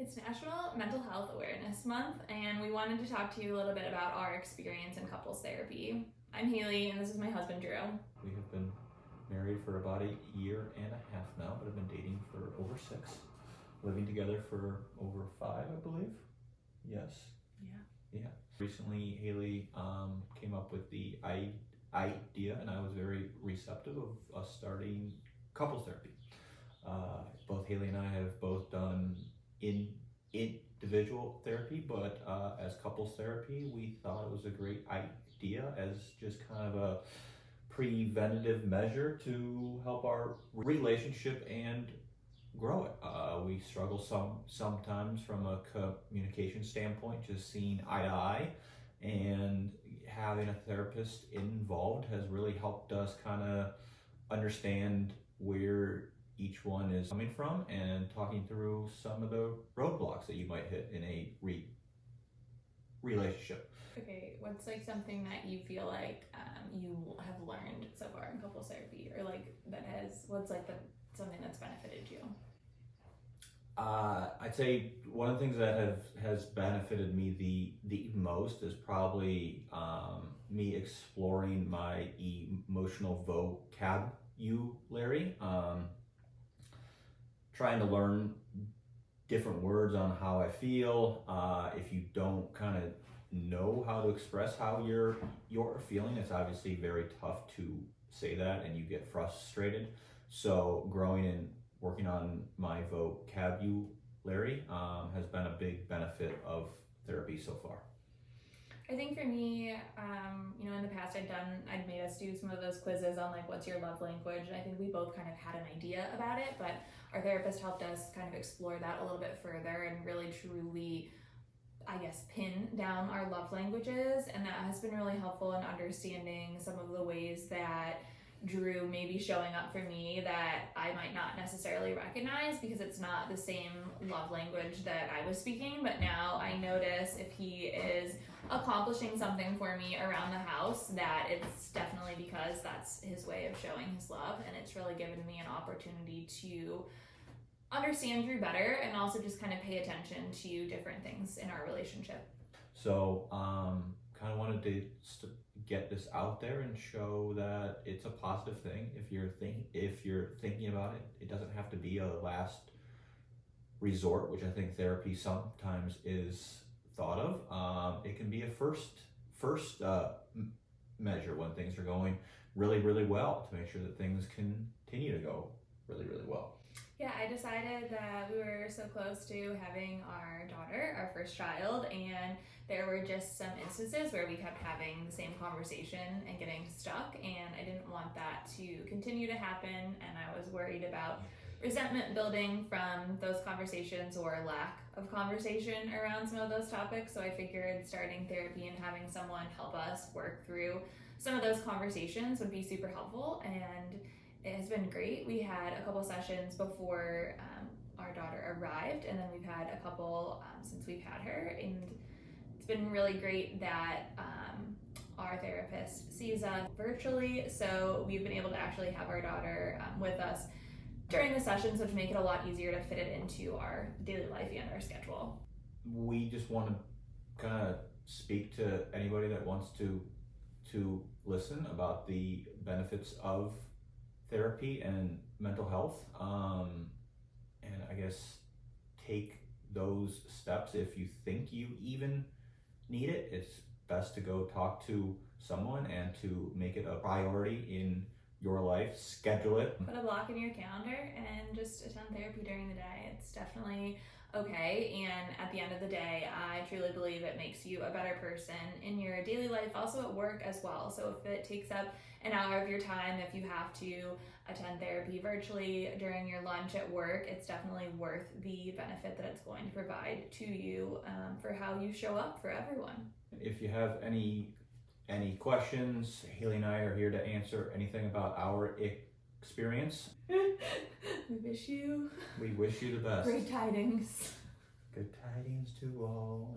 It's National Mental Health Awareness Month, and we wanted to talk to you a little bit about our experience in couples therapy. I'm Haley, and this is my husband, Drew. We have been married for about a year and a half now, but have been dating for over 6. Living together for over 5, I believe. Yes. Yeah. Yeah. Recently, Haley came up with the idea, and I was very receptive of us starting couples therapy. Both Haley and I have both done individual therapy, but as couples therapy, we thought it was a great idea as just kind of a preventative measure to help our relationship and grow it. We struggle sometimes from a communication standpoint, just seeing eye to eye, and having a therapist involved has really helped us kind of understand where each one is coming from and talking through some of the roadblocks that you might hit in a relationship. Okay, what's like something that you feel like you have learned so far in couples therapy, or like what's like something that's benefited you? I'd say one of the things that has benefited me the most is probably me exploring my emotional vocabulary, trying to learn different words on how I feel. If you don't kind of know how to express how you're feeling, it's obviously very tough to say that, and you get frustrated. So growing and working on my vocabulary has been a big benefit of therapy so far. I think for me, in the past I'd made us do some of those quizzes on like what's your love language, and I think we both kind of had an idea about it, but our therapist helped us kind of explore that a little bit further and really truly, I guess, pin down our love languages, and that has been really helpful in understanding some of the ways that Drew may be showing up for me that I might not necessarily recognize because it's not the same love language that I was speaking, but now I notice if he is accomplishing something for me around the house that it's definitely because that's his way of showing his love, and it's really given me an opportunity to understand Drew better and also just kind of pay attention to different things in our relationship. So kind of wanted to get this out there and show that it's a positive thing. If you're thinking about it, it doesn't have to be a last resort, which I think therapy sometimes is thought of. It can be a first measure when things are going really well, to make sure that things continue to go really well. Yeah, I decided that we were so close to having our daughter, our first child, and there were just some instances where we kept having the same conversation and getting stuck, and I didn't want that to continue to happen, and I was worried about resentment building from those conversations or lack of conversation around some of those topics. So I figured starting therapy and having someone help us work through some of those conversations would be super helpful, and it has been great. We had a couple sessions before our daughter arrived, and then we've had a couple since we've had her, and it's been really great that our therapist sees us virtually, so we've been able to actually have our daughter with us during the sessions, which make it a lot easier to fit it into our daily life and our schedule. We just want to kind of speak to anybody that wants to listen about the benefits of therapy and mental health, and I guess take those steps. If you think you even need it, it's best to go talk to someone and to make it a priority in your life. Schedule it. Put a block in your calendar and just attend therapy during the day. It's definitely okay, and at the end of the day, I truly believe it makes you a better person in your daily life, also at work as well. So if it takes up an hour of your time, if you have to attend therapy virtually during your lunch at work, it's definitely worth the benefit that it's going to provide to you for how you show up for everyone. If you have any questions, Haley and I are here to answer anything about our experience. We wish you the best. great tidings. Good tidings to all.